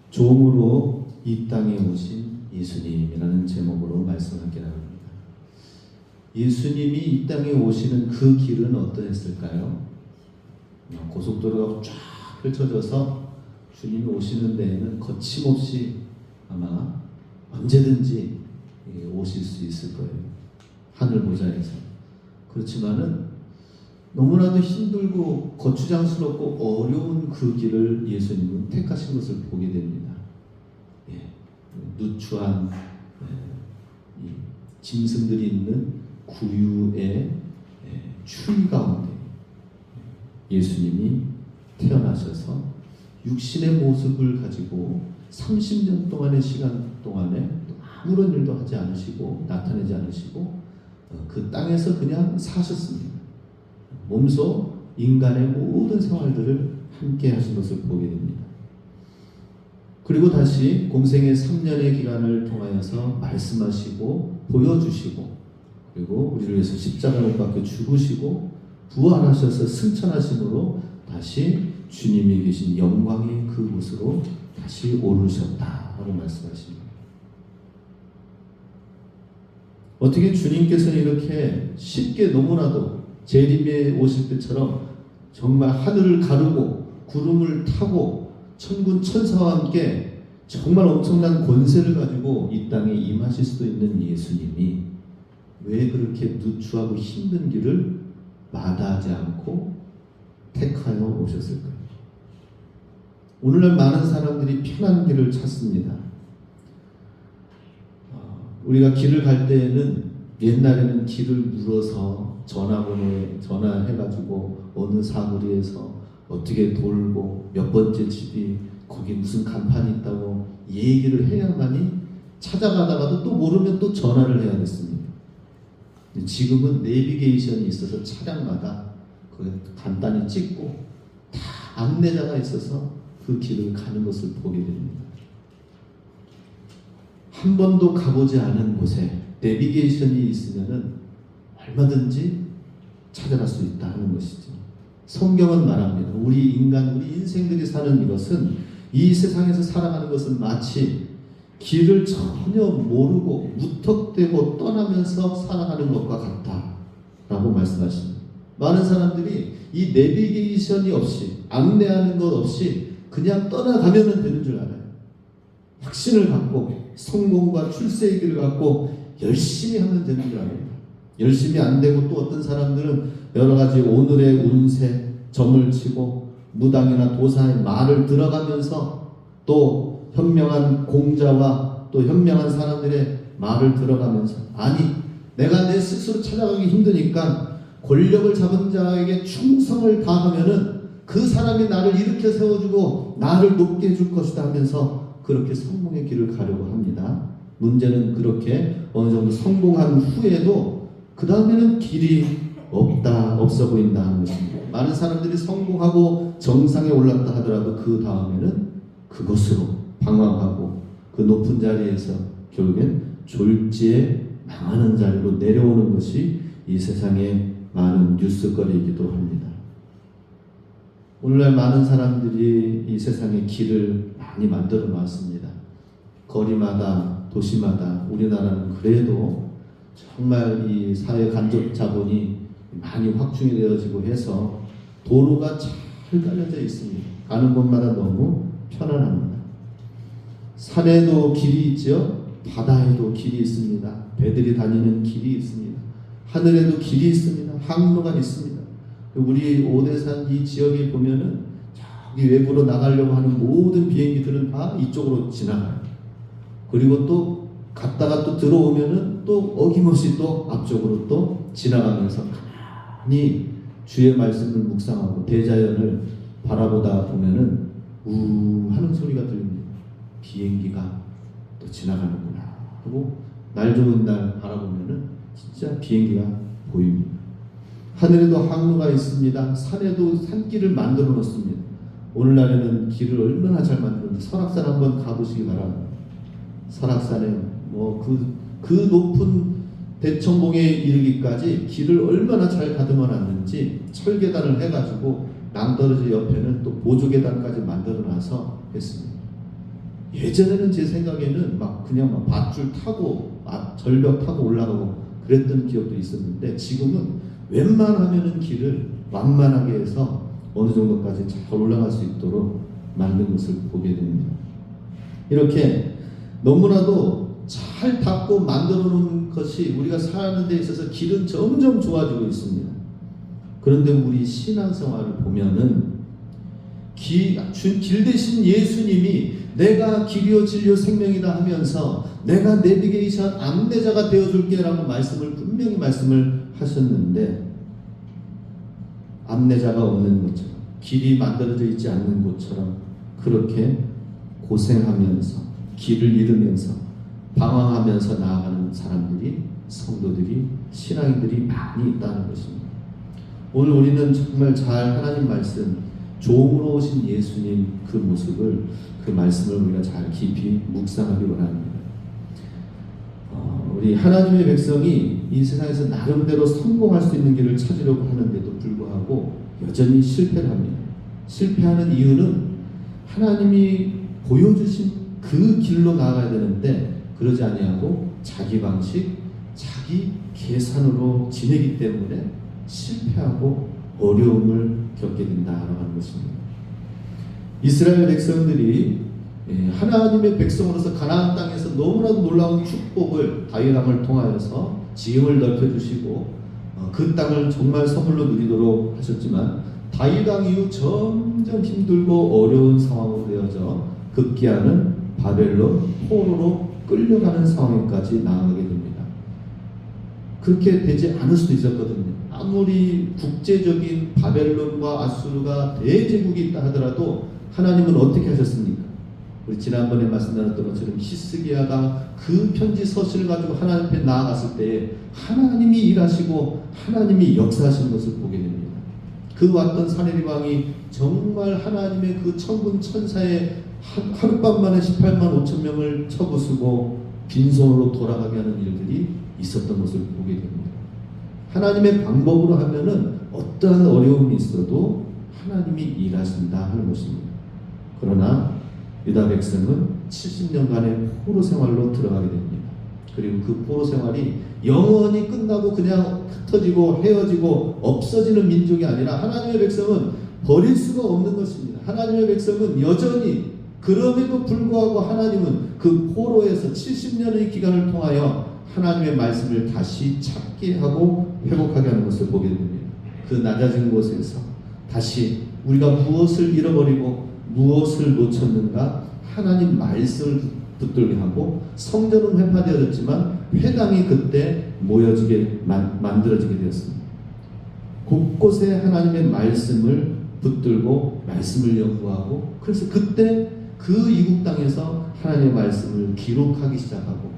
종으로 이 땅에 오신 예수님이라는 제목으로 말씀하기를 합니다. 예수님이 이 땅에 오시는 그 길은 어떠했을까요? 고속도로가 쫙 펼쳐져서 주님이 오시는 데에는 거침없이 아마 언제든지 오실 수 있을 거예요. 하늘 보좌에서. 그렇지만은 너무나도 힘들고 거추장스럽고 어려운 그 길을 예수님은 택하신 것을 보게 됩니다. 누추한 이 짐승들이 있는 구유의 추위 가운데 예수님이 태어나셔서 육신의 모습을 가지고 30년 동안의 시간 동안에 아무런 일도 하지 않으시고 나타내지 않으시고 그 땅에서 그냥 사셨습니다. 몸소 인간의 모든 생활들을 함께 하신 것을 보게 됩니다. 그리고 다시 공생의 3년의 기간을 통하여서 말씀하시고 보여주시고 그리고 우리를 위해서 십자가를 못 박혀 죽으시고 부활하셔서 승천하심으로 다시 주님이 계신 영광의 그곳으로 다시 오르셨다라고 말씀하십니다. 어떻게 주님께서는 이렇게 쉽게 너무나도 재림에 오실 때처럼 정말 하늘을 가르고 구름을 타고 천군 천사와 함께 정말 엄청난 권세를 가지고 이 땅에 임하실 수도 있는 예수님이 왜 그렇게 누추하고 힘든 길을 마다하지 않고 택하여 오셨을까요? 오늘날 많은 사람들이 편한 길을 찾습니다. 우리가 길을 갈 때에는 옛날에는 길을 물어서 전화번호에 전화해가지고 어느 사거리에서 어떻게 돌고 몇 번째 집이 거기 무슨 간판이 있다고 얘기를 해야만이 찾아가다가도 또 모르면 또 전화를 해야 됐습니다. 지금은 내비게이션이 있어서 차량마다 간단히 찍고 다 안내자가 있어서 그 길을 가는 것을 보게 됩니다. 한 번도 가보지 않은 곳에 내비게이션이 있으면은 얼마든지 찾아갈 수 있다 하는 것이죠. 성경은 말합니다. 우리 인생들이 사는 이것은 이 세상에서 살아가는 것은 마치 길을 전혀 모르고 무턱대고 떠나면서 살아가는 것과 같다라고 말씀하십니다. 많은 사람들이 이 내비게이션이 없이 안내하는 것 없이 그냥 떠나가면 되는 줄 알아요. 확신을 갖고 성공과 출세의 길을 갖고 열심히 하면 되는 줄 알아요. 열심히 안 되고 또 어떤 사람들은 여러 가지 오늘의 운세 점을 치고 무당이나 도사의 말을 들어가면서 또 현명한 공자와 또 현명한 사람들의 말을 들어가면서 아니 내가 내 스스로 찾아가기 힘드니까 권력을 잡은 자에게 충성을 다하면은 그 사람이 나를 일으켜 세워주고 나를 높게 해줄 것이다 하면서 그렇게 성공의 길을 가려고 합니다. 문제는 그렇게 어느 정도 성공한 후에도 그 다음에는 길이 없어 보인다 하는 것입니다. 많은 사람들이 성공하고 정상에 올랐다 하더라도 그 다음에는 그것으로 방황하고 그 높은 자리에서 결국엔 졸지에 망하는 자리로 내려오는 것이 이 세상의 많은 뉴스거리이기도 합니다. 오늘날 많은 사람들이 이 세상의 길을 많이 만들어 놨습니다. 거리마다 도시마다 우리나라는 그래도 정말 이 사회 간접 자본이 많이 확충이 되어지고 해서 도로가 잘 깔려져 있습니다. 가는 곳마다 너무 편안합니다. 산에도 길이 있죠. 바다에도 길이 있습니다. 배들이 다니는 길이 있습니다. 하늘에도 길이 있습니다. 항로가 있습니다. 우리 오대산 이 지역에 보면은 저기 외부로 나가려고 하는 모든 비행기들은 다 이쪽으로 지나가요. 그리고 또 갔다가 또 들어오면은 또 어김없이 또 앞쪽으로 또 지나가면서 가만히 주의 말씀을 묵상하고 대자연을 바라보다 보면은 우 하는 소리가 들립니다. 비행기가 또 지나가는구나 하고 날 좋은 날 바라보면은 진짜 비행기가 보입니다. 하늘에도 항로가 있습니다. 산에도 산길을 만들어 놓습니다. 오늘날에는 길을 얼마나 잘 만들었는지 설악산 한번 가보시기 바랍니다. 설악산에 그 높은 대청봉에 이르기까지 길을 얼마나 잘 가듬어 놨는지 철계단을 해가지고 낭떠러지 옆에는 또 보조계단까지 만들어 놔서 했습니다. 예전에는 제 생각에는 그냥 밧줄 타고 절벽 타고 올라가고 그랬던 기억도 있었는데, 지금은 웬만하면은 길을 완만하게 해서 어느 정도까지 잘 올라갈 수 있도록 만든 것을 보게 됩니다. 이렇게 너무나도 잘 닦고 만들어 놓은 것이 우리가 사는 데 있어서 길은 점점 좋아지고 있습니다. 그런데 우리 신앙생활을 보면은 길 대신 예수님이 내가 길이요 진리요 생명이다 하면서 내가 내비게이션 안내자가 되어줄게 라고 분명히 말씀을 하셨는데, 안내자가 없는 것처럼, 길이 만들어져 있지 않는 곳처럼 그렇게 고생하면서 길을 잃으면서 방황하면서 나아가는 사람들이, 성도들이, 신앙인들이 많이 있다는 것입니다. 오늘 우리는 정말 잘 하나님 말씀, 종으로 오신 예수님 그 모습을, 그 말씀을 우리가 잘 깊이 묵상하기 원합니다. 우리 하나님의 백성이 이 세상에서 나름대로 성공할 수 있는 길을 찾으려고 하는데도 불구하고 여전히 실패를 합니다. 실패하는 이유는 하나님이 보여주신 그 길로 나아가야 되는데 그러지 아니하고 자기 방식, 자기 계산으로 지내기 때문에 실패하고 어려움을 겪게 된다라고 하는 것입니다. 이스라엘 백성들이 하나님의 백성으로서 가나안 땅에서 너무나도 놀라운 축복을 다윗 왕을 통하여서 지형을 넓혀주시고 그 땅을 정말 선물로 누리도록 하셨지만, 다윗 왕 이후 점점 힘들고 어려운 상황으로 되어져 급기야는 바벨론 포로로 끌려가는 상황까지 나아가게 됩니다. 그렇게 되지 않을 수도 있었거든요. 아무리 국제적인 바벨론과 아수르가 대제국이 있다 하더라도 하나님은 어떻게 하셨습니까? 우리 지난번에 말씀 나눴던 것처럼 히스기야가 그 편지 서신을 가지고 하나님 앞에 나아갔을 때 하나님이 일하시고 하나님이 역사하시는 것을 보게 됩니다. 그 왔던 사내립 왕이 정말 하나님의 그 천군 천사의 하룻밤 만에 18만 5천 명을 쳐부수고 빈손으로 돌아가게 하는 일들이 있었던 것을 보게 됩니다. 하나님의 방법으로 하면은 어떠한 어려움이 있어도 하나님이 일하신다 하는 것입니다. 그러나 유다 백성은 70년간의 포로 생활로 들어가게 됩니다. 그리고 그 포로 생활이 영원히 끝나고 그냥 흩어지고 헤어지고 없어지는 민족이 아니라 하나님의 백성은 버릴 수가 없는 것입니다. 하나님의 백성은 여전히, 그럼에도 불구하고 하나님은 그 포로에서 70년의 기간을 통하여 하나님의 말씀을 다시 찾게 하고 회복하게 하는 것을 보게 됩니다. 그 낮아진 곳에서 다시 우리가 무엇을 잃어버리고 무엇을 놓쳤는가, 하나님 말씀을 붙들게 하고, 성전은 회파되어졌지만 회당이 그때 모여지게 만들어지게 되었습니다. 곳곳에 하나님의 말씀을 붙들고 말씀을 연구하고, 그래서 그때 그 이국 땅에서 하나님의 말씀을 기록하기 시작하고,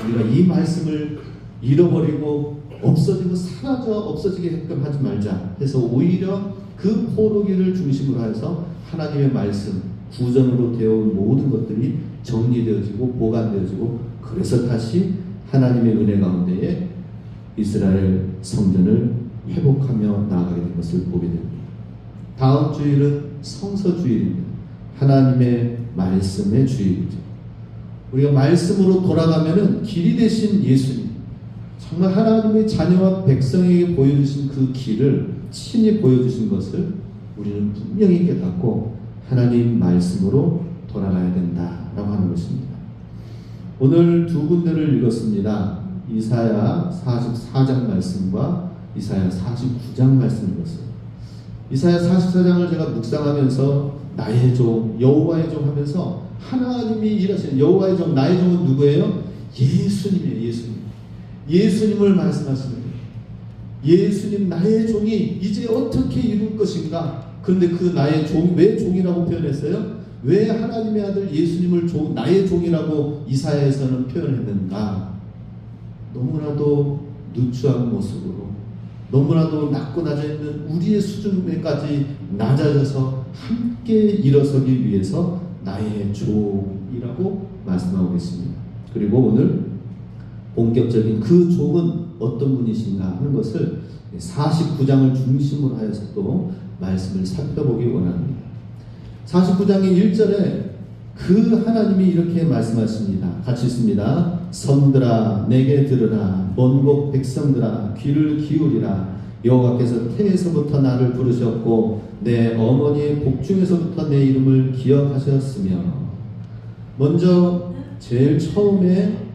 우리가 이 말씀을 잃어버리고 없어지고 사라져 없어지게끔 하지 말자 해서 오히려 그 포로기를 중심으로 해서 하나님의 말씀, 구전으로 되어 온 모든 것들이 정리되어지고 보관되어지고, 그래서 다시 하나님의 은혜 가운데에 이스라엘 성전을 회복하며 나아가게 된 것을 보게 됩니다. 다음 주일은 성서주일입니다. 하나님의 말씀의 주일이죠. 우리가 말씀으로 돌아가면은 길이 되신 예수님, 정말 하나님의 자녀와 백성에게 보여주신 그 길을 친히 보여주신 것을 우리는 분명히 깨닫고 하나님 말씀으로 돌아가야 된다라고 하는 것입니다. 오늘 두 군데를 읽었습니다. 이사야 44장 말씀과 이사야 49장 말씀을 읽었어요. 이사야 44장을 제가 묵상하면서 나의 종, 여호와의 종 하면서 하나님이 일하시는 여호와의 종, 나의 종은 누구예요? 예수님이에요. 예수님. 예수님을 말씀하시는 거예요. 예수님, 나의 종이 이제 어떻게 이룰 것인가? 그런데 그 나의 종, 왜 종이라고 표현했어요? 왜 하나님의 아들 예수님을 나의 종이라고 이사야에서는 표현했는가? 너무나도 누추한 모습으로, 너무나도 낮고 낮아 있는 우리의 수준에까지 낮아져서 함께 일어서기 위해서 나의 종이라고 말씀하고 있습니다. 그리고 오늘 본격적인 그 종은 어떤 분이신가 하는 것을 49장을 중심으로 하여서 또 말씀을 살펴보기 원합니다. 49장의 1절에 그 하나님이 이렇게 말씀하십니다. 같이 있습니다. 섬들아 내게 들으라. 먼곳 백성들아 귀를 기울이라. 여호와께서 태에서부터 나를 부르셨고 내 어머니의 복중에서부터 내 이름을 기억하셨으며. 먼저 제일 처음에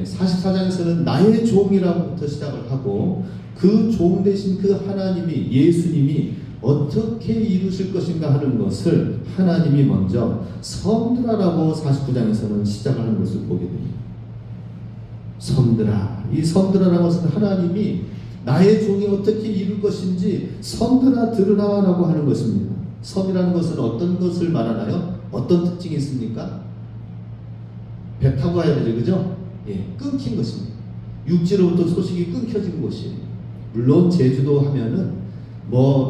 44장에서는 나의 종이라고부터 시작을 하고 그 종 대신 그 하나님이 예수님이 어떻게 이루실 것인가 하는 것을 하나님이 먼저 섬들아라고 49장에서는 시작을 하는 것을 보게 됩니다. 섬들아. 이 섬들아라는 것은 하나님이 나의 종이 어떻게 이룰 것인지 섬들아 들으라라고 하는 것입니다. 섬이라는 것은 어떤 것을 말하나요? 어떤 특징이 있습니까? 배 타고 가야 되죠, 그죠? 끊긴 것입니다. 육지로부터 소식이 끊겨진 곳이에요. 물론 제주도 하면은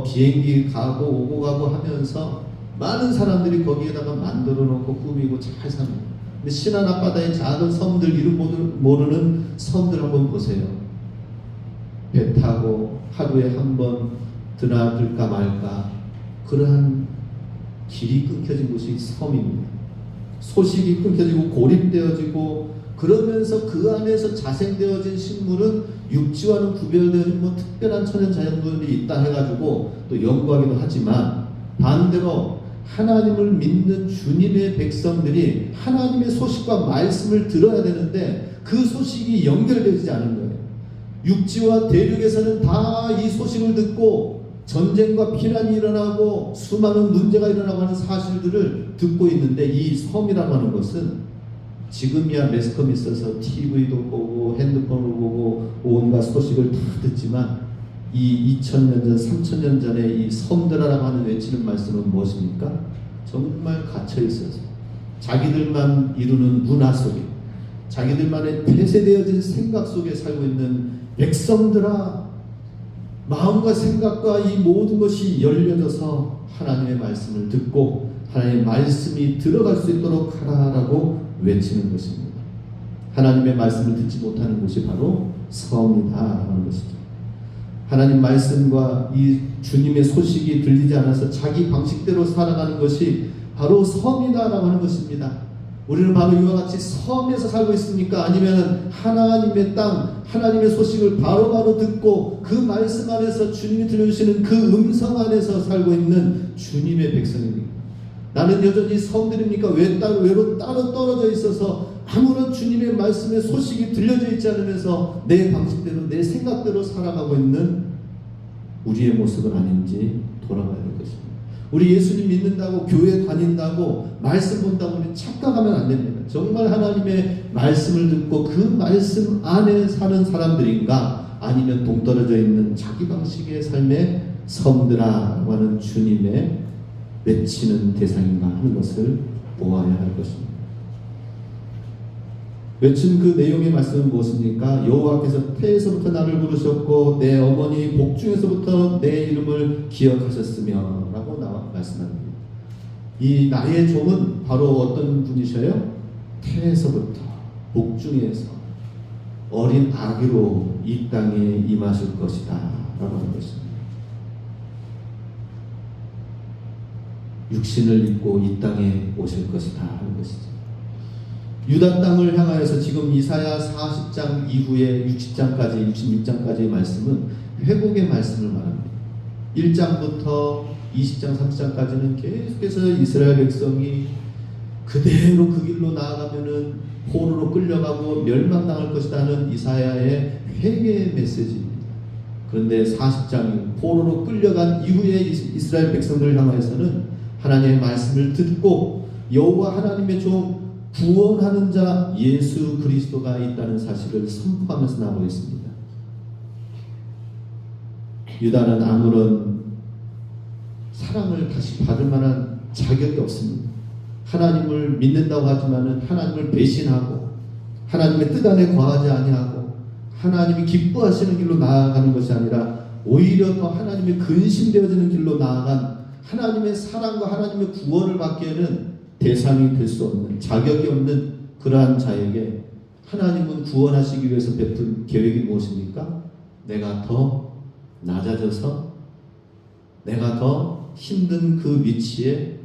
비행기 가고 오고 가고 하면서 많은 사람들이 거기에다가 만들어 놓고 꾸미고 잘 삽니다. 근데 신안 앞바다의 작은 섬들, 이름 모르는 섬들 한번 보세요. 배 타고 하루에 한 번 드나들까 말까 그러한 길이 끊겨진 곳이 섬입니다. 소식이 끊겨지고 고립되어지고 그러면서 그 안에서 자생되어진 식물은 육지와는 구별되어진 특별한 천연자연분이 있다 해가지고 또 연구하기도 하지만, 반대로 하나님을 믿는 주님의 백성들이 하나님의 소식과 말씀을 들어야 되는데 그 소식이 연결되지 않은 거예요. 육지와 대륙에서는 다 이 소식을 듣고 전쟁과 피난이 일어나고 수많은 문제가 일어나고 하는 사실들을 듣고 있는데, 이 섬이라고 하는 것은 지금이야 매스컴이 있어서 TV도 보고 핸드폰을 보고 온갖 소식을 다 듣지만, 이 2000년 전, 3000년 전에 이 섬들아라고 하는 외치는 말씀은 무엇입니까? 정말 갇혀 있어서 자기들만 이루는 문화 속에, 자기들만의 폐쇄되어진 생각 속에 살고 있는 백성들아, 마음과 생각과 이 모든 것이 열려져서 하나님의 말씀을 듣고 하나님의 말씀이 들어갈 수 있도록 하라라고 외치는 것입니다. 하나님의 말씀을 듣지 못하는 곳이 바로 섬이다 하는 것이죠. 하나님 말씀과 이 주님의 소식이 들리지 않아서 자기 방식대로 살아가는 것이 바로 섬이다라고 하는 것입니다. 우리는 바로 이와 같이 섬에서 살고 있습니까? 아니면 하나님의 땅, 하나님의 소식을 바로바로 듣고 그 말씀 안에서 주님이 들려주시는 그 음성 안에서 살고 있는 주님의 백성입니까? 나는 여전히 섬들입니까? 외로 따로 떨어져 있어서 아무런 주님의 말씀의 소식이 들려져 있지 않으면서 내 방식대로, 내 생각대로 살아가고 있는 우리의 모습은 아닌지 돌아봐야 될 것입니다. 우리 예수님 믿는다고, 교회 다닌다고, 말씀 본다고 우리 착각하면 안 됩니다. 정말 하나님의 말씀을 듣고 그 말씀 안에 사는 사람들인가, 아니면 동떨어져 있는 자기 방식의 삶의 섬들아라고 하는 주님의 외치는 대상인가 하는 것을 보아야 할 것입니다. 외친 그 내용의 말씀은 무엇입니까? 여호와께서 태에서부터 나를 부르셨고 내 어머니 복중에서부터 내 이름을 기억하셨으며 라고 말씀합니다. 이 나의 종은 바로 어떤 분이셔요? 태에서부터, 복중에서 어린 아기로 이 땅에 임하실 것이다 라고 하는 것입니다. 육신을 입고 이 땅에 오실 것이다 하는 것이죠. 유다 땅을 향하여서 지금 이사야 40장 이후에 60장까지 66장까지의 말씀은 회복의 말씀을 말합니다. 1장부터 20장 30장까지는 계속해서 이스라엘 백성이 그대로 그 길로 나아가면은 포로로 끌려가고 멸망당할 것이라는 이사야의 회개의 메시지입니다. 그런데 40장이 포로로 끌려간 이후에 이스라엘 백성들을 향하여서는 하나님의 말씀을 듣고 여호와 하나님의 종 구원하는 자 예수 그리스도가 있다는 사실을 선포하면서 나오고 있습니다. 유다는 아무런 사랑을 다시 받을 만한 자격이 없습니다. 하나님을 믿는다고 하지만은 하나님을 배신하고 하나님의 뜻 안에 거하지 아니하고 하나님이 기뻐하시는 길로 나아가는 것이 아니라 오히려 더 하나님의 근심되어지는 길로 나아간, 하나님의 사랑과 하나님의 구원을 받기에는 대상이 될 수 없는, 자격이 없는 그러한 자에게 하나님은 구원하시기 위해서 베푼 계획이 무엇입니까? 내가 더 낮아져서 내가 더 힘든 그 위치에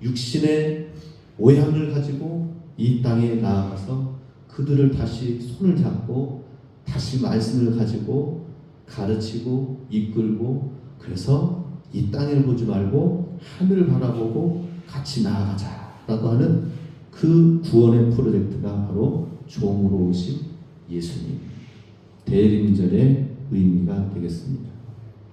육신의 오향을 가지고 이 땅에 나아가서 그들을 다시 손을 잡고 다시 말씀을 가지고 가르치고 이끌고, 그래서 이 땅을 보지 말고 하늘을 바라보고 같이 나아가자라고 하는 그 구원의 프로젝트가 바로 종으로 오신 예수님, 대림절의 의미가 되겠습니다.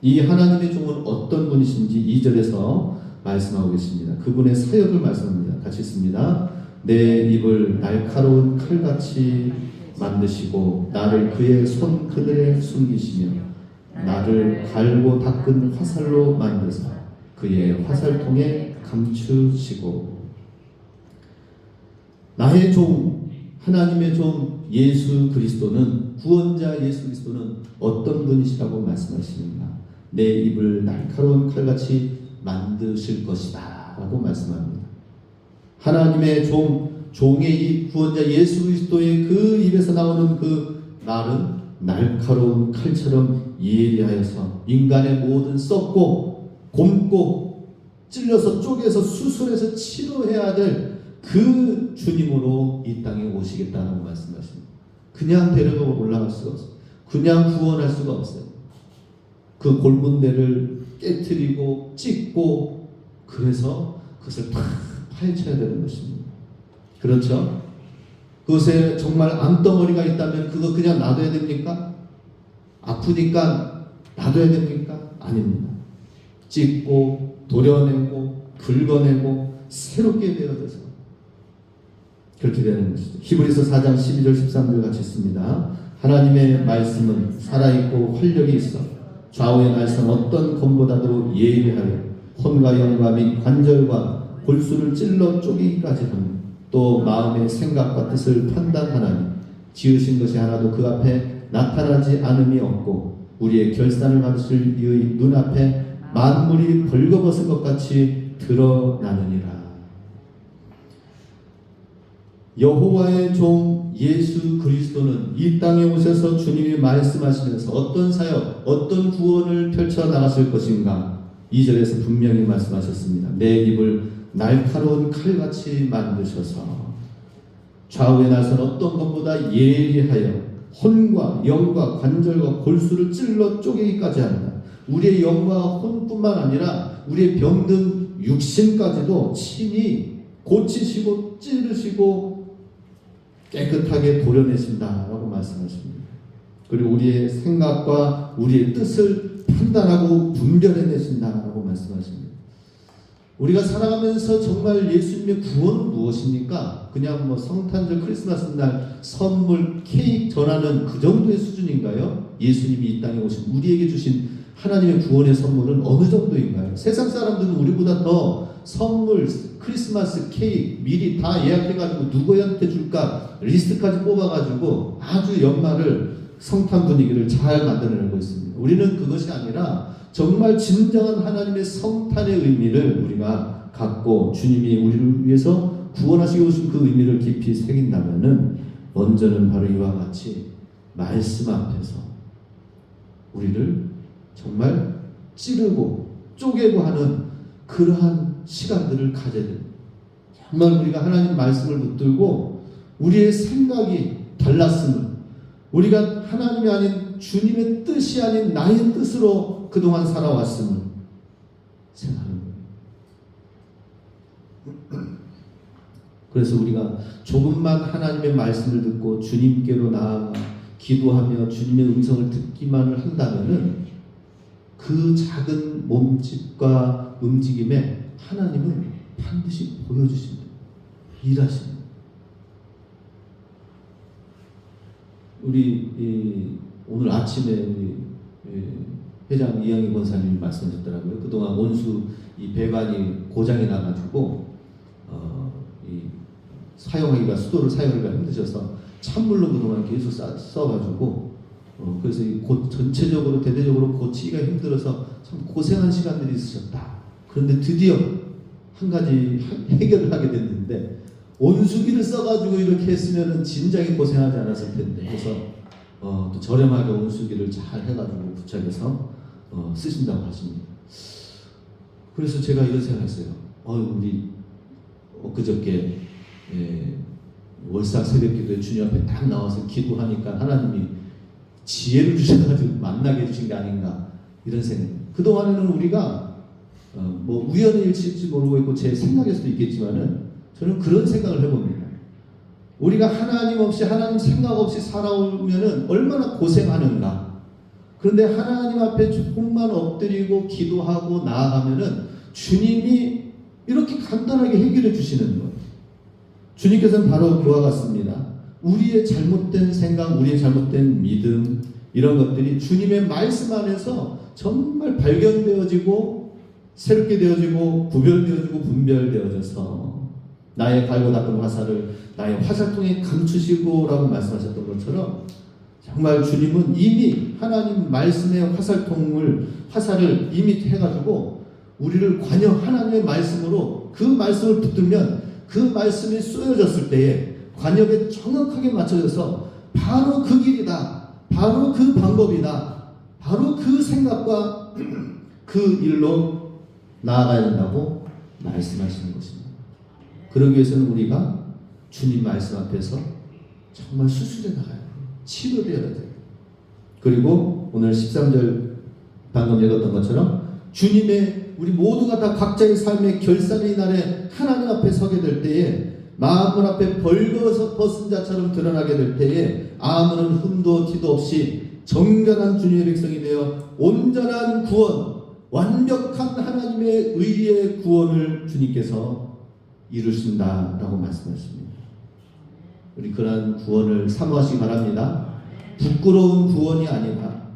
이 하나님의 종은 어떤 분이신지 2절에서 말씀하고 계십니다. 그분의 사역을 말씀합니다. 같이 읽습니다. 내 입을 날카로운 칼같이 만드시고 나를 그의 손 그늘에 숨기시며 나를 갈고 닦은 화살로 만드사 그의 화살통에 감추시고. 나의 종, 하나님의 종 예수 그리스도는, 구원자 예수 그리스도는 어떤 분이시라고 말씀하십니까? 내 입을 날카로운 칼같이 만드실 것이다 라고 말씀합니다. 하나님의 종의 입, 구원자 예수 그리스도의 그 입에서 나오는 그 말은 날카로운 칼처럼 예리하여서 인간의 모든 썩고 곪고 찔려서 쪼개서 수술해서 치료해야 될 그 주님으로 이 땅에 오시겠다는 말씀하십니다. 그냥 데려가 올라갈 수가 없어요. 그냥 구원할 수가 없어요. 그 골문 데를 깨트리고 찢고, 그래서 그것을 다 파헤쳐야 되는 것입니다. 그렇죠? 그것에 정말 암덩어리가 있다면 그거 그냥 놔둬야 됩니까? 아프니까 놔둬야 됩니까? 아닙니다. 찢고 도려내고 긁어내고 새롭게 되어져서 그렇게 되는 것이죠. 히브리서 4장 12절 13절 같이 있습니다. 하나님의 말씀은 살아있고 활력이 있어 좌우의 날선 어떤 검보다도 예리하여 혼과 영과 및 관절과 골수를 찔러 쪼개기까지 하며 또 마음의 생각과 뜻을 판단하나니 지으신 것이 하나도 그 앞에 나타나지 않음이 없고 우리의 결산을 받으실 이의 눈앞에 만물이 벌거벗은 것 같이 드러나느니라. 여호와의 종 예수 그리스도는 이 땅에 오셔서 주님이 말씀하시면서 어떤 사역, 어떤 구원을 펼쳐 나가실 것인가 2절에서 분명히 말씀하셨습니다. 내 입을 날카로운 칼같이 만드셔서 좌우에 나선 어떤 것보다 예리하여 혼과 영과 관절과 골수를 찔러 쪼개기까지 한다. 우리의 영과 혼뿐만 아니라 우리의 병든 육신까지도 친히 고치시고 찌르시고 깨끗하게 도려내신다라고 말씀하십니다. 그리고 우리의 생각과 우리의 뜻을 판단하고 분별해내신다라고 말씀하십니다. 우리가 살아가면서 정말 예수님의 구원은 무엇입니까? 그냥 뭐 성탄절 크리스마스 날 선물 케이크 전하는 그 정도의 수준인가요? 예수님이 이 땅에 오신 우리에게 주신 하나님의 구원의 선물은 어느 정도인가요? 세상 사람들은 우리보다 더 선물, 크리스마스 케이크 미리 다 예약해가지고 누구한테 줄까 리스트까지 뽑아가지고 아주 연말을 성탄 분위기를 잘 만들어내고 있습니다. 우리는 그것이 아니라 정말 진정한 하나님의 성탄의 의미를 우리가 갖고 주님이 우리를 위해서 구원하시고 오신 그 의미를 깊이 새긴다면은 먼저는 바로 이와 같이 말씀 앞에서 우리를 정말 찌르고 쪼개고 하는 그러한 시간들을 가져야 됩니다. 정말 우리가 하나님 말씀을 붙들고 우리의 생각이 달랐음을, 우리가 하나님이 아닌 주님의 뜻이 아닌 나의 뜻으로 그동안 살아왔음을 생각하는 거예요. 그래서 우리가 조금만 하나님의 말씀을 듣고 주님께로 나아가 기도하며 주님의 음성을 듣기만을 한다면은 그 작은 몸짓과 움직임에 하나님은 반드시 보여주신다. 일하신다. 우리 오늘 아침에 우리 회장 이양희 권사님이 말씀하셨더라고요. 그동안 원수 이 배관이 고장이 나가지고 이 사용하기가 수도를 사용하기가 힘드셔서 찬물로 그동안 계속 써가지고 그래서 전체적으로 대대적으로 고치기가 힘들어서 참 고생한 시간들이 있으셨다. 그런데 드디어 한 가지 해결을 하게 됐는데 온수기를 써가지고 이렇게 했으면은 진작에 고생하지 않았을 텐데 그래서 또 저렴하게 온수기를 잘 해가지고 부착해서 쓰신다고 하십니다. 그래서 제가 이런 생각했어요. 우리 그저께 월삭 새벽기도에 주님 앞에 딱 나와서 기도하니까 하나님이 지혜를 주셔가지고 만나게 해주신 게 아닌가 이런 생각. 그동안에는 우리가 뭐 우연의 일치일지 모르고 있고 제 생각일 수도 있겠지만은 저는 그런 생각을 해봅니다. 우리가 하나님 없이 하나님 생각 없이 살아오면은 얼마나 고생하는가. 그런데 하나님 앞에 조금만 엎드리고 기도하고 나아가면은 주님이 이렇게 간단하게 해결해 주시는 거예요. 주님께서는 바로 그와 같습니다. 우리의 잘못된 생각, 우리의 잘못된 믿음 이런 것들이 주님의 말씀 안에서 정말 발견되어지고 새롭게 되어지고 구별되어지고 분별되어져서 나의 갈고 닦은 화살을 나의 화살통에 감추시고 라고 말씀하셨던 것처럼 정말 주님은 이미 하나님 말씀의 화살을 이미 해가지고 우리를 관여 하나님의 말씀으로 그 말씀을 붙들면 그 말씀이 쏘여졌을 때에 관역에 정확하게 맞춰져서 바로 그 길이다, 바로 그 방법이다, 바로 그 생각과 그 일로 나아가야 된다고 말씀하시는 것입니다. 그러기 위해서는 우리가 주님 말씀 앞에서 정말 수술해 나가야 돼요. 치료되어야 돼요. 그리고 오늘 13절 방금 읽었던 것처럼 주님의 우리 모두가 다 각자의 삶의 결산의 날에 하나님 앞에 서게 될 때에 마음문 앞에 벌거서 벗은 자처럼 드러나게 될 때에 아무런 흠도 티도 없이 정결한 주님의 백성이 되어 온전한 구원, 완벽한 하나님의 의의 구원을 주님께서 이루신다라고 말씀하십니다. 우리 그러한 구원을 사모하시기 바랍니다. 부끄러운 구원이 아니라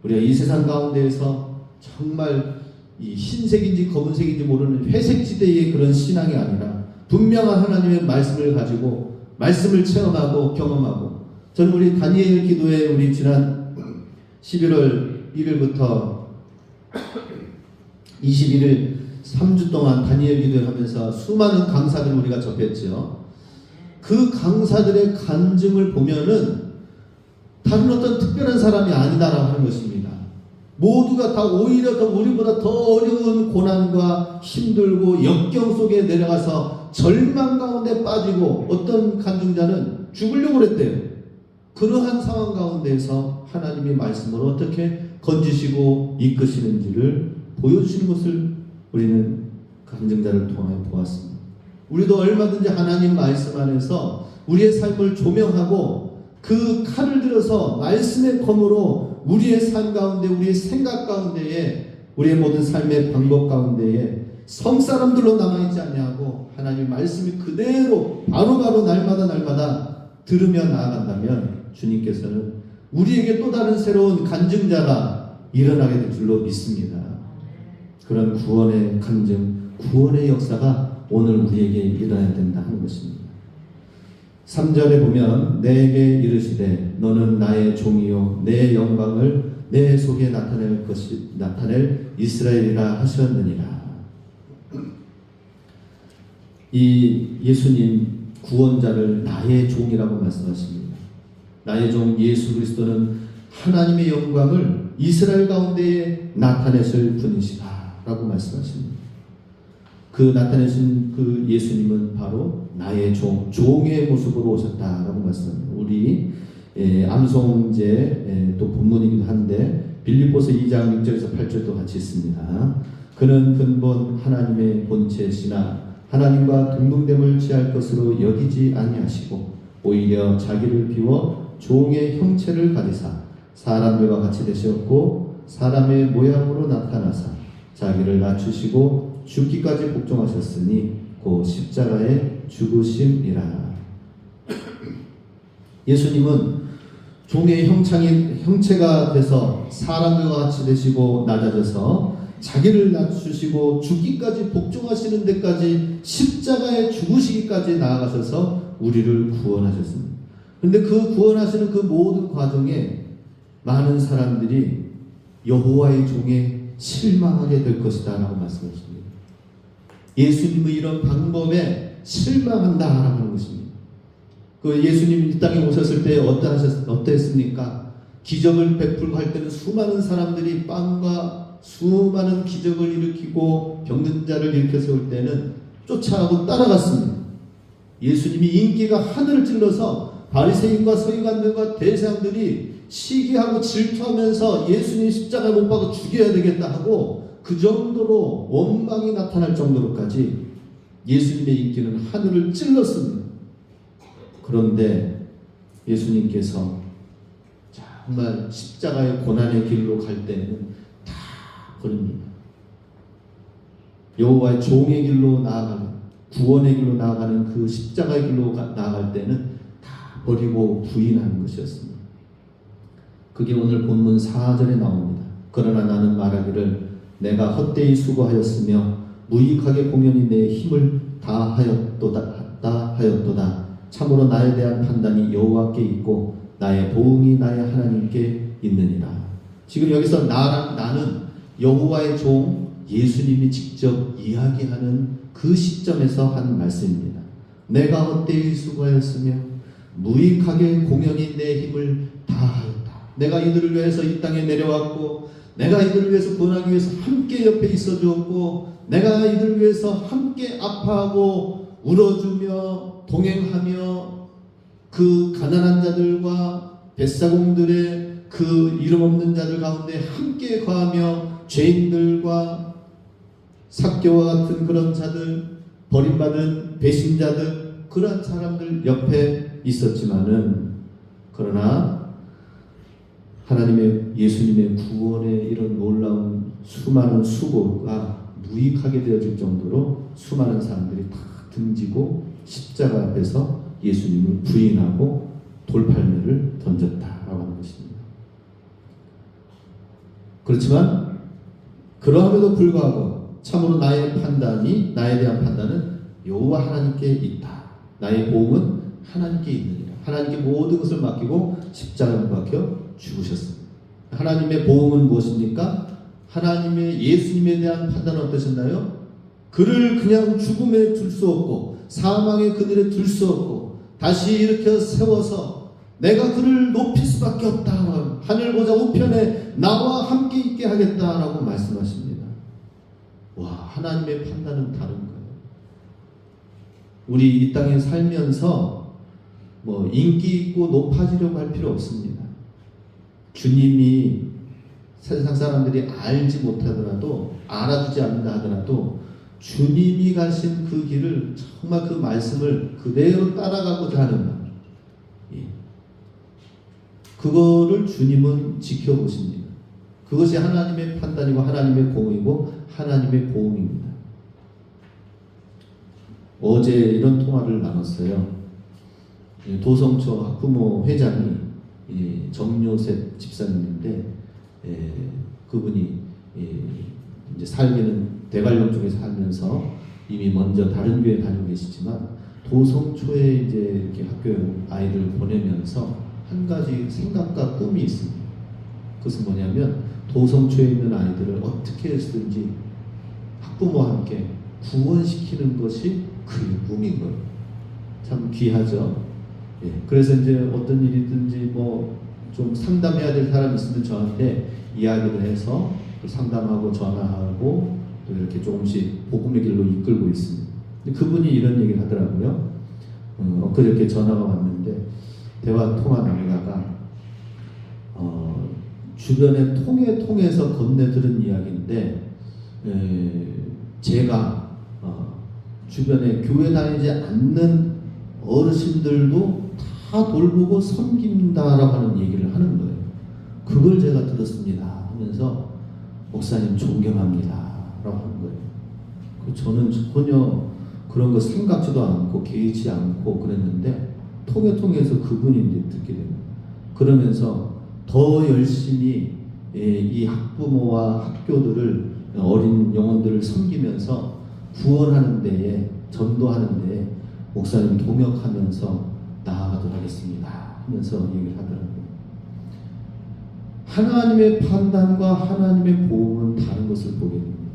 우리가 이 세상 가운데에서 정말 이 흰색인지 검은색인지 모르는 회색지대의 그런 신앙이 아니라 분명한 하나님의 말씀을 가지고 말씀을 체험하고 경험하고 저는 우리 다니엘 기도에 우리 지난 11월 1일부터 21일 3주 동안 다니엘 기도를 하면서 수많은 강사들을 우리가 접했죠. 그 강사들의 간증을 보면은 다른 어떤 특별한 사람이 아니다라고 하는 것입니다. 모두가 다 오히려 더 우리보다 더 어려운 고난과 힘들고 역경 속에 내려가서 절망 가운데 빠지고 어떤 간증자는 죽으려고 그랬대요. 그러한 상황 가운데에서 하나님의 말씀으로 어떻게 건지시고 이끄시는지를 보여주시는 것을 우리는 간증자를 통해 보았습니다. 우리도 얼마든지 하나님 말씀 안에서 우리의 삶을 조명하고 그 칼을 들어서 말씀의 검으로 우리의 삶 가운데 우리의 생각 가운데에 우리의 모든 삶의 방법 가운데에 성사람들로 남아있지 아니하고 하나님의 말씀이 그대로 바로바로 날마다 들으며 나아간다면 주님께서는 우리에게 또 다른 새로운 간증자가 일어나게 될 줄로 믿습니다. 그런 구원의 간증, 구원의 역사가 오늘 우리에게 일어나야 된다 하는 것입니다. 3절에 보면 내게 이르시되 너는 나의 종이요 내 영광을 내 속에 나타낼 이스라엘이라 하셨느니라. 이 예수님 구원자를 나의 종이라고 말씀하십니다. 나의 종 예수 그리스도는 하나님의 영광을 이스라엘 가운데에 나타내실 분이시다 라고 말씀하십니다. 그 나타내신 그 예수님은 바로 나의 종의 모습으로 오셨다라고 말씀합니다. 우리 암송제 또 본문이기도 한데 빌립보서 2장 6절에서 8절도 같이 있습니다. 그는 근본 하나님의 본체시나 하나님과 동등됨을 취할 것으로 여기지 아니하시고 오히려 자기를 비워 종의 형체를 가지사 사람들과 같이 되셨고 사람의 모양으로 나타나사 자기를 낮추시고 죽기까지 복종하셨으니 곧 십자가의 죽으심이라. 예수님은 종의 형체가 돼서 사람들과 같이 되시고 낮아져서 자기를 낮추시고 죽기까지 복종하시는 데까지 십자가에 죽으시기까지 나아가셔서 우리를 구원하셨습니다. 그런데 그 구원하시는 그 모든 과정에 많은 사람들이 여호와의 종에 실망하게 될 것이다 라고 말씀하십니다. 예수님의 이런 방법에 실망한다라고 하는 것입니다. 그 예수님 이 땅에 오셨을 때 어떠했습니까? 기적을 베풀고 할 때는 수많은 사람들이 빵과 수많은 기적을 일으키고 병든 자를 일으켜 세울 때는 쫓아가고 따라갔습니다. 예수님이 인기가 하늘을 찔러서 바리새인과 서기관들과 대제사장들이 시기하고 질투하면서 예수님 십자가에 못 박아 죽여야 되겠다 하고 그 정도로 원망이 나타날 정도로까지 예수님의 인기는 하늘을 찔렀습니다. 그런데 예수님께서 정말 십자가의 고난의 길로 갈 때는 다 버립니다. 여호와의 종의 길로 나아가는, 구원의 길로 나아가는 그 십자가의 길로 나아갈 때는 다 버리고 부인하는 것이었습니다. 그게 오늘 본문 4절에 나옵니다. 그러나 나는 말하기를 내가 헛되이 수고하였으며 무익하게 공연히 내 힘을 다하였도다. 참으로 나에 대한 판단이 여호와께 있고 나의 보응이 나의 하나님께 있느니라. 지금 여기서 나는 여호와의 종 예수님이 직접 이야기하는 그 시점에서 한 말씀입니다. 내가 헛되이 수고하였으며 무익하게 공연히 내 힘을 다하였다. 내가 이들을 위해서 이 땅에 내려왔고 내가 이들을 위해서 구원하기 위해서 함께 옆에 있어 주었고 내가 이들을 위해서 함께 아파하고 울어주며 동행하며 그 가난한 자들과 뱃사공들의 그 이름 없는 자들 가운데 함께 거하며 죄인들과 삭개와 같은 그런 자들, 버림받은 배신자들, 그런 사람들 옆에 있었지만은 그러나 하나님의 예수님의 구원의 이런 놀라운 수많은 수고가 무익하게 되어질 정도로 수많은 사람들이 다 등지고 십자가 앞에서 예수님을 부인하고 돌팔매를 던졌다라고 하는 것입니다. 그렇지만 그러함에도 불구하고 참으로 나에 대한 판단은 여호와 하나님께 있다. 나의 보응은 하나님께 있느니라. 하나님께 모든 것을 맡기고 십자가에 박혀 죽으셨습니다. 하나님의 보응은 무엇입니까? 하나님의 예수님에 대한 판단은 어떠셨나요? 그를 그냥 죽음에 둘 수 없고 사망의 그늘에 둘 수 없고 다시 일으켜 세워서 내가 그를 높일 수밖에 없다. 하늘 보좌 우편에 나와 함께 있게 하겠다라고 말씀하십니다. 와, 하나님의 판단은 다른 거예요. 우리 이 땅에 살면서 뭐 인기 있고 높아지려고 할 필요 없습니다. 주님이 세상 사람들이 알지 못하더라도 알아주지 않는다 하더라도 주님이 가신 그 길을 정말 그 말씀을 그대로 따라가고자 하는 마음, 그거를 주님은 지켜보십니다. 그것이 하나님의 판단이고 하나님의 공의고 하나님의 보응입니다. 어제 이런 통화를 나눴어요. 도성초 학부모 회장이 정요셉 집사님인데 그분이 이제 살기는 대관령 쪽에 살면서 이미 먼저 다른 교회 다니고 계시지만 도성초에 이제 이렇게 학교에 아이들 보내면서 한 가지 생각과 꿈이 있습니다. 그것은 뭐냐면 도성초에 있는 아이들을 어떻게 해서든지 학부모와 함께 구원시키는 것이 그의 꿈인 거예요. 참 귀하죠. 그래서 이제 어떤 일이든지 뭐 좀 상담해야 될 사람이 있으면 저한테 이야기를 해서 상담하고 전화하고 또 이렇게 조금씩 복음의 길로 이끌고 있습니다. 근데 그분이 이런 얘기를 하더라고요. 엊그저께 전화가 왔는데 대화 통화 나누다가 주변에 통해서 건네 들은 이야기인데 제가 주변에 교회 다니지 않는 어르신들도 다 돌보고 섬긴다라고 하는 얘기를 하는 거예요. 그걸 제가 들었습니다 하면서 목사님 존경합니다 라고 하는 거예요. 저는 전혀 그런 거 생각지도 않고 개의치 않고 그랬는데 통해서 그분이 이제 듣게 됩니다. 그러면서 더 열심히 이 학부모와 학교들을 어린 영혼들을 섬기면서 구원하는 데에 전도하는 데에 목사님 동역하면서 나아가도록 하겠습니다 하면서 얘기를 하더라고요. 하나님의 판단과 하나님의 보응은 다른 것을 보게 됩니다.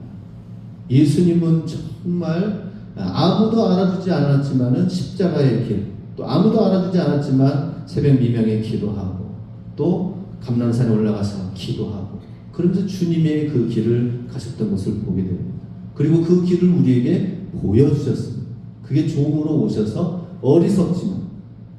예수님은 정말 아무도 알아주지 않았지만은 십자가의 길, 또 아무도 알아주지 않았지만 새벽 미명에 기도하고 또 감람산에 올라가서 기도하고 그러면서 주님의 그 길을 가셨던 것을 보게 됩니다. 그리고 그 길을 우리에게 보여주셨습니다. 그게 종으로 오셔서 어리석지만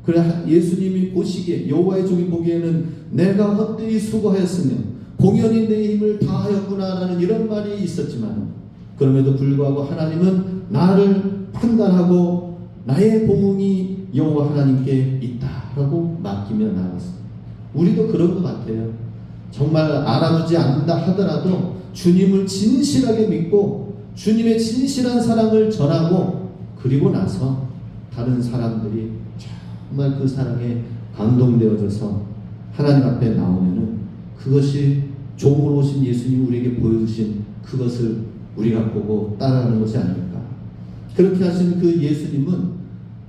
그래 예수님이 보시기에 여호와의 종이 보기에는 내가 헛되이 수고하였으며 공연히 내 힘을 다하였구나라는 이런 말이 있었지만 그럼에도 불구하고 하나님은 나를 판단하고 나의 보응이 여호와 하나님께 있다라고 맡기며 나갔습니다. 우리도 그런 것 같아요. 정말 알아주지 않는다 하더라도 주님을 진실하게 믿고 주님의 진실한 사랑을 전하고 그리고 나서 다른 사람들이 정말 그 사랑에 감동되어져서 하나님 앞에 나오면은 그것이 종으로 오신 예수님 우리에게 보여주신 그것을 우리가 보고 따라하는 것이 아닐까. 그렇게 하신 그 예수님은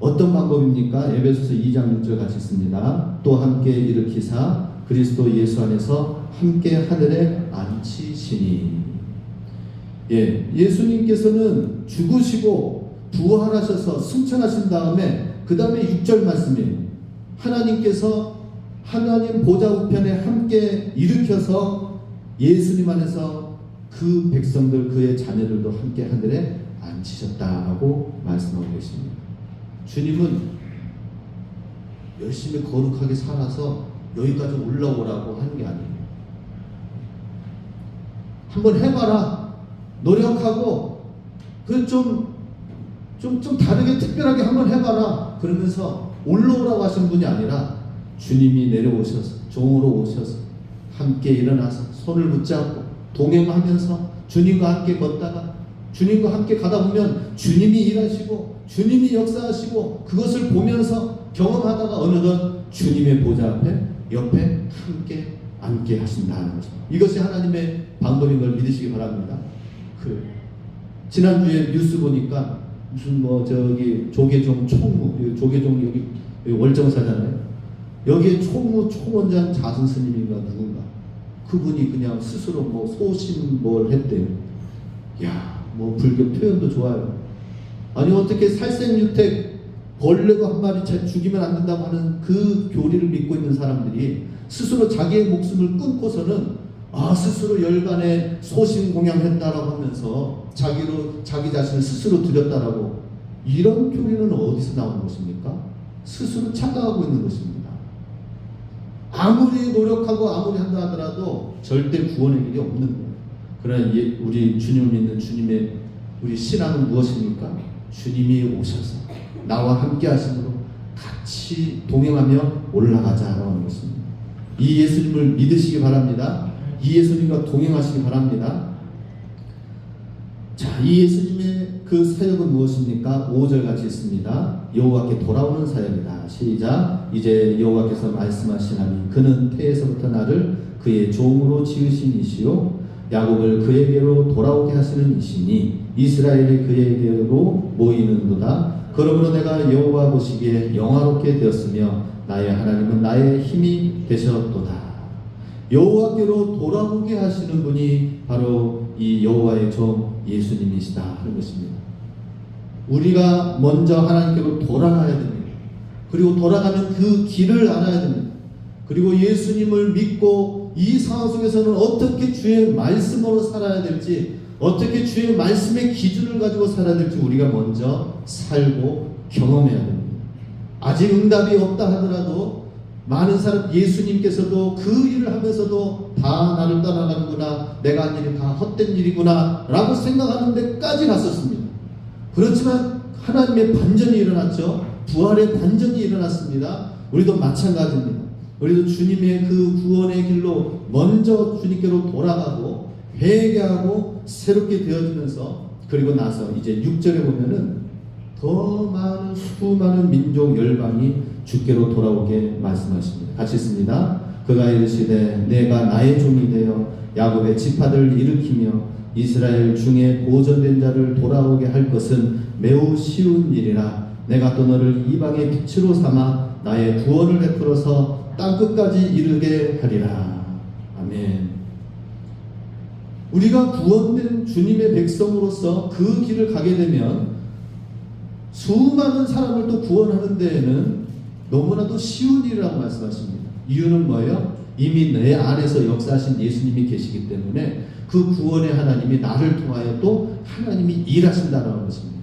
어떤 방법입니까? 에베소서 2장 6절 같이 있습니다. 또 함께 일으키사 그리스도 예수 안에서 함께 하늘에 앉히시니. 예수님께서는 죽으시고 부활하셔서 승천하신 다음에 그 다음에 6절 말씀이에요. 하나님께서 하나님 보좌 우편에 함께 일으켜서 예수님 안에서 그 백성들 그의 자녀들도 함께 하늘에 앉히셨다라고 말씀하고 계십니다. 주님은 열심히 거룩하게 살아서 여기까지 올라오라고 하는 게 아니에요. 한번 해봐라. 노력하고 좀 다르게 특별하게 한번 해봐라. 그러면서 올라오라고 하신 분이 아니라 주님이 내려오셔서 종으로 오셔서 함께 일어나서 손을 붙잡고 동행하면서 주님과 함께 걷다가 주님과 함께 가다 보면 주님이 일하시고 주님이 역사하시고 그것을 보면서 경험하다가 어느덧 주님의 보좌 앞에 옆에 함께 하신다는 거죠. 이것이 하나님의 방법인 걸 믿으시기 바랍니다. 지난주에 뉴스 보니까 무슨 조계종 총무, 조계종 여기 월정사잖아요. 여기에 총원장 자순 스님인가 누군가 그분이 그냥 스스로 소신 했대요. 불교 표현도 좋아요. 아니 어떻게 살생유택 벌레도 한 마리 죽이면 안 된다고 하는 그 교리를 믿고 있는 사람들이 스스로 자기의 목숨을 끊고서는 스스로 열반에 소신 공양했다라고 하면서 자기 자신을 스스로 드렸다라고. 이런 교리는 어디서 나오는 것입니까? 스스로 착각하고 있는 것입니다. 아무리 노력하고 아무리 한다 하더라도 절대 구원의 길이 없는 거예요. 그러나 우리 주님을 믿는 주님의 우리 신앙은 무엇입니까? 주님이 오셔서 나와 함께 하심으로 같이 동행하며 올라가자라고 하는 것입니다. 이 예수님을 믿으시기 바랍니다. 이 예수님과 동행하시기 바랍니다. 자, 이 예수님의 그 사역은 무엇입니까? 5절 같이 있습니다. 여호와께 돌아오는 사역이다. 시작. 이제 여호와께서 말씀하시나니 그는 태에서부터 나를 그의 종으로 지으신 이시요 야곱을 그에게로 돌아오게 하시는 이시니 이스라엘이 그에게로 모이는도다. 그러므로 내가 여호와 보시기에 영화롭게 되었으며 나의 하나님은 나의 힘이 되셨도다. 여호와께로 돌아오게 하시는 분이 바로 이 여호와의 종 예수님이시다 하는 것입니다. 우리가 먼저 하나님께로 돌아가야 됩니다. 그리고 돌아가는 그 길을 알아야 됩니다. 그리고 예수님을 믿고 이 상황 속에서는 어떻게 주의 말씀으로 살아야 될지, 어떻게 주의 말씀의 기준을 가지고 살아야 될지 우리가 먼저 살고 경험해야 됩니다. 아직 응답이 없다 하더라도 많은 사람, 예수님께서도 그 일을 하면서도 다 나를 떠나가는구나, 내가 한 일이 다 헛된 일이구나 라고 생각하는 데까지 갔었습니다. 그렇지만 하나님의 반전이 일어났죠. 부활의 반전이 일어났습니다. 우리도 마찬가지입니다. 우리도 주님의 그 구원의 길로 먼저 주님께로 돌아가고 회개하고 새롭게 되어지면서, 그리고 나서 이제 6절에 보면은 더 많은 수많은 민족 열방이 주께로 돌아오게 말씀하십니다. 같이 있습니다. 그가 이르시되 내가 나의 종이 되어 야곱의 지파들을 일으키며 이스라엘 중에 보존된 자를 돌아오게 할 것은 매우 쉬운 일이라. 내가 또 너를 이방의 빛으로 삼아 나의 구원을 베풀어서 땅끝까지 이르게 하리라. 아멘. 우리가 구원된 주님의 백성으로서 그 길을 가게 되면 수많은 사람을 또 구원하는 데에는 너무나도 쉬운 일이라고 말씀하십니다. 이유는 뭐예요? 이미 내 안에서 역사하신 예수님이 계시기 때문에 그 구원의 하나님이 나를 통하여 또 하나님이 일하신다는 것입니다.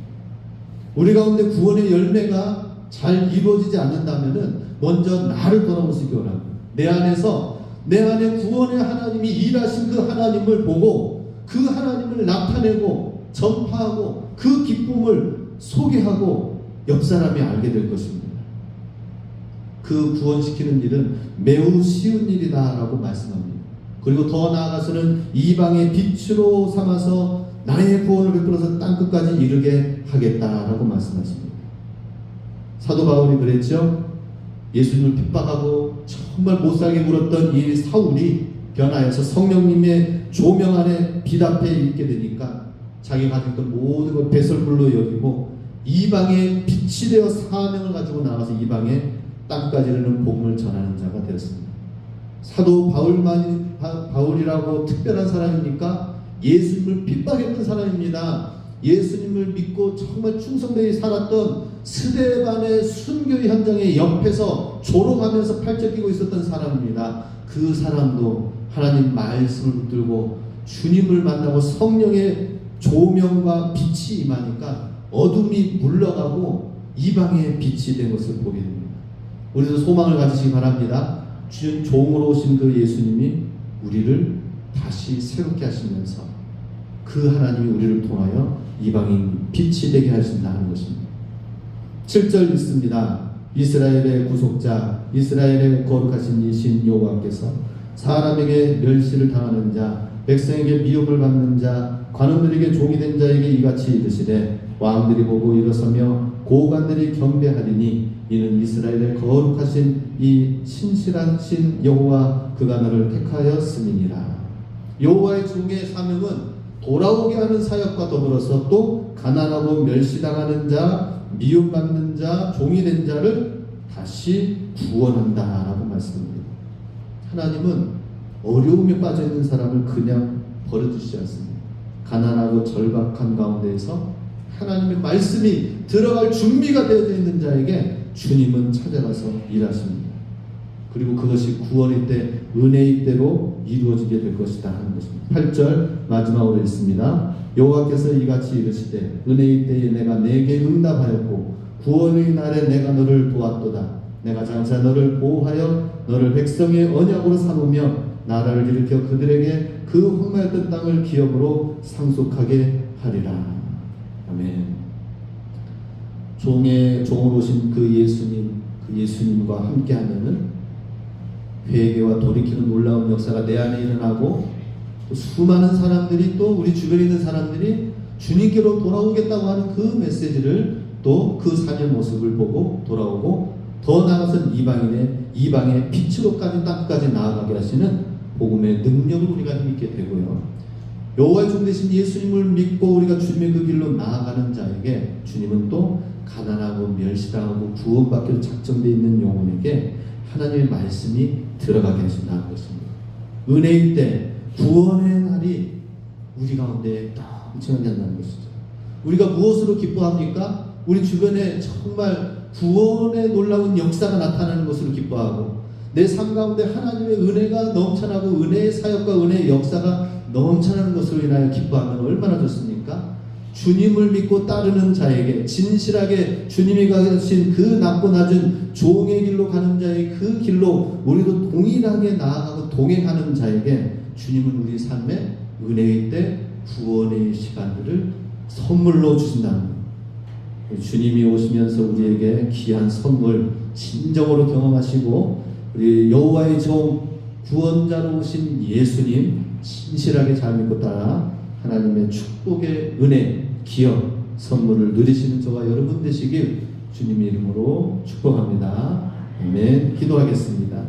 우리 가운데 구원의 열매가 잘 이루어지지 않는다면은 먼저 나를 돌아볼 수 있게 원합니다. 내 안에 구원의 하나님이 일하신 그 하나님을 보고 그 하나님을 나타내고 전파하고 그 기쁨을 소개하고 옆 사람이 알게 될 것입니다. 그 구원시키는 일은 매우 쉬운 일이다라고 말씀합니다. 그리고 더 나아가서는 이방의 빛으로 삼아서 나의 구원을 베풀어서 땅끝까지 이르게 하겠다라고 말씀하십니다. 사도 바울이 그랬죠. 예수님을 핍박하고 정말 못살게 굴었던 이 사울이 변화해서 성령님의 조명 안에 빛 앞에 있게 되니까 자기 가졌던 모든 걸 배설물로 여기고 이방의 빛이 되어 사명을 가지고 나가서 이방의 땅까지 이르는 복음을 전하는 자가 되었습니다. 사도 바울이라고 특별한 사람입니까? 예수님을 핍박했던 사람입니다. 예수님을 믿고 정말 충성되게 살았던 스데반의 순교의 현장의 옆에서 졸업하면서 팔짱 끼고 있었던 사람입니다. 그 사람도 하나님 말씀을 붙들고 주님을 만나고 성령의 조명과 빛이 임하니까 어둠이 물러가고 이방의 빛이 된 것을 보게 됩니다. 우리도 소망을 가지시기 바랍니다. 주님 종으로 오신 그 예수님이 우리를 다시 새롭게 하시면서 그 하나님이 우리를 통하여 이방인 빛이 되게 하신다는 것입니다. 7절 있습니다. 이스라엘의 구속자, 이스라엘의 거룩하신 이신 여호와께서 사람에게 멸시를 당하는 자, 백성에게 미움을 받는 자, 관원들에게 종이 된 자에게 이같이 이르시되 왕들이 보고 일어서며 고관들이 경배하리니 이는 이스라엘의 거룩하신 이 신실한 신 여호와 그가 너를 택하였음이니라. 여호와의 종의 사명은 돌아오게 하는 사역과 더불어서 또 가난하고 멸시당하는 자, 미움받는 자, 종이 된 자를 다시 구원한다라고 말씀합니다. 하나님은 어려움에 빠져있는 사람을 그냥 버려두시지 않습니다. 가난하고 절박한 가운데에서 하나님의 말씀이 들어갈 준비가 되어져 있는 자에게 주님은 찾아가서 일하십니다. 그리고 그것이 구원의 때, 은혜의 때로 이루어지게 될 것이다 하는 것입니다. 8절 마지막으로 읽습니다. 여호와께서 이같이 이르시되 은혜의 때에 내가 내게 응답하였고 구원의 날에 내가 너를 도왔도다. 내가 장차 너를 보호하여 너를 백성의 언약으로 삼으며 나라를 일으켜 그들에게 그 황폐했던 땅을 기업으로 상속하게 하리라. 아멘. 종으로 오신 그 예수님과 함께하면은 회개와 돌이키는 놀라운 역사가 내 안에 일어나고 또 수많은 사람들이 또 우리 주변에 있는 사람들이 주님께로 돌아오겠다고 하는 그 메시지를 또 그 삶의 모습을 보고 돌아오고 더 나아가서는 이방의 빛으로까지 땅까지 나아가게 하시는 복음의 능력을 우리가 힘있게 되고요. 여호와의 종 되신 예수님을 믿고 우리가 주님의 그 길로 나아가는 자에게 주님은 또 가난하고 멸시당하고 구원받기로 작정되어 있는 영혼에게 하나님의 말씀이 들어가게 하신다는 것입니다. 은혜의 때, 구원의 날이 우리 가운데 넘쳐난다는 것이죠. 우리가 무엇으로 기뻐합니까? 우리 주변에 정말 구원의 놀라운 역사가 나타나는 것으로 기뻐하고 내 삶 가운데 하나님의 은혜가 넘쳐나고 은혜의 사역과 은혜의 역사가 넘쳐나는 것으로 인하여 기뻐하면 얼마나 좋습니까? 주님을 믿고 따르는 자에게 진실하게 주님이 가신 그 낮고 낮은 종의 길로 가는 자의 그 길로 우리도 동일하게 나아가고 동행하는 자에게 주님은 우리 삶에 은혜의 때 구원의 시간들을 선물로 주신다는 거예요. 주님이 오시면서 우리에게 귀한 선물 진정으로 경험하시고 우리 여호와의 종 구원자로 오신 예수님 신실하게 잘 믿고 따라 하나님의 축복의 은혜, 기업, 선물을 누리시는 저와 여러분 되시길 주님의 이름으로 축복합니다. 아멘. 기도하겠습니다.